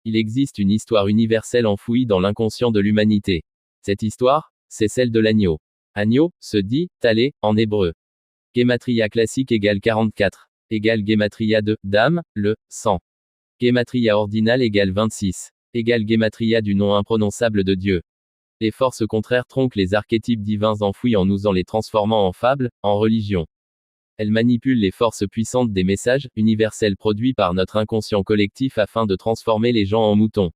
Il existe une histoire universelle enfouie dans l'inconscient de l'humanité. Cette histoire, c'est celle de l'agneau. Agneau, se dit, talé, en hébreu. Gematria classique égale 44. Égale Gematria de, dame, le, 100. Gematria ordinale égale 26. Égale Gematria du nom imprononçable de Dieu. Les forces contraires tronquent les archétypes divins enfouis en nous en les transformant en fables, en religion. Elles manipulent les forces puissantes des messages universels produits par notre inconscient collectif afin de transformer les gens en moutons.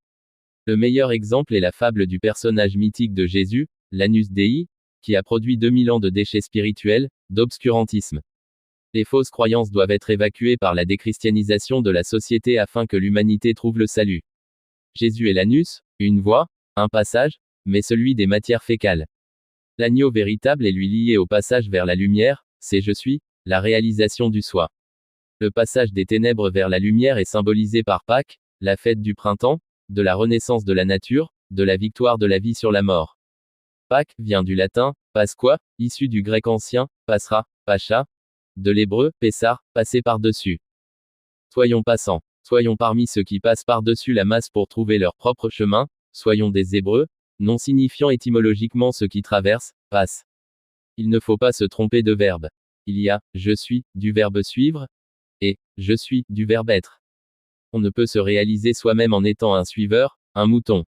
Le meilleur exemple est la fable du personnage mythique de Jésus, l'Anus Dei, qui a produit 2000 ans de déchets spirituels, d'obscurantisme. Les fausses croyances doivent être évacuées par la déchristianisation de la société afin que l'humanité trouve le salut. Jésus est l'anus, une voie, un passage, mais celui des matières fécales. L'agneau véritable est lui lié au passage vers la lumière, c'est je suis, la réalisation du soi. Le passage des ténèbres vers la lumière est symbolisé par Pâques, la fête du printemps, de la renaissance de la nature, de la victoire de la vie sur la mort. Pâques vient du latin, Pasqua, issu du grec ancien, passera, pacha, de l'hébreu, pessar, passer par-dessus. Soyons passants. Soyons parmi ceux qui passent par-dessus la masse pour trouver leur propre chemin, soyons des Hébreux, nom signifiant étymologiquement ceux qui traversent, passent. Il ne faut pas se tromper de verbe. Il y a, je suis, du verbe suivre, et, je suis, du verbe être. On ne peut se réaliser soi-même en étant un suiveur, un mouton.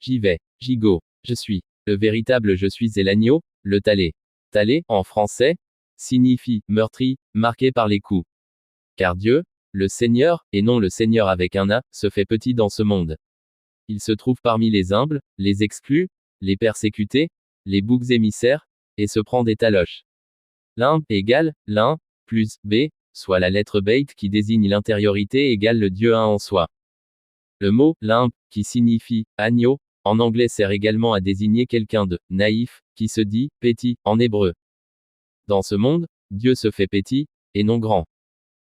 J'y vais, j'y go, je suis. Le véritable je suis est l'agneau, le talé. Talé, en français, signifie, meurtri, marqué par les coups. Car Dieu, le Seigneur, et non le Seigneur avec un A, se fait petit dans ce monde. Il se trouve parmi les humbles, les exclus, les persécutés, les boucs émissaires, et se prend des taloches. L'un égale, l'un, plus, B, soit la lettre beit qui désigne l'intériorité égale le Dieu un en soi. Le mot, limp, qui signifie, agneau, en anglais sert également à désigner quelqu'un de, naïf, qui se dit, petit, en hébreu. Dans ce monde, Dieu se fait petit, et non grand.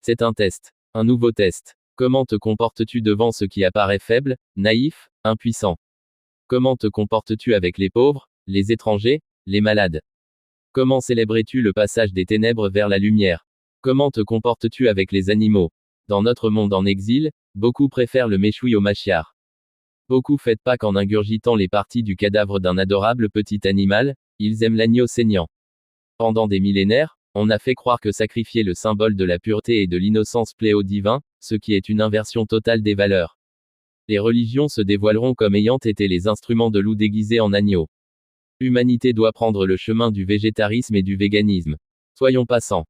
C'est un test. Un nouveau test. Comment te comportes-tu devant ce qui apparaît faible, naïf, impuissant? Comment te comportes-tu avec les pauvres, les étrangers, les malades? Comment célébrais-tu le passage des ténèbres vers la lumière? Comment te comportes-tu avec les animaux? Dans notre monde en exil, beaucoup préfèrent le méchoui au machiar. Beaucoup fêtent Pâques en ingurgitant les parties du cadavre d'un adorable petit animal, ils aiment l'agneau saignant. Pendant des millénaires, on a fait croire que sacrifier le symbole de la pureté et de l'innocence plaît au divin, ce qui est une inversion totale des valeurs. Les religions se dévoileront comme ayant été les instruments de loup déguisés en agneau. L'humanité doit prendre le chemin du végétarisme et du véganisme. Soyons passants.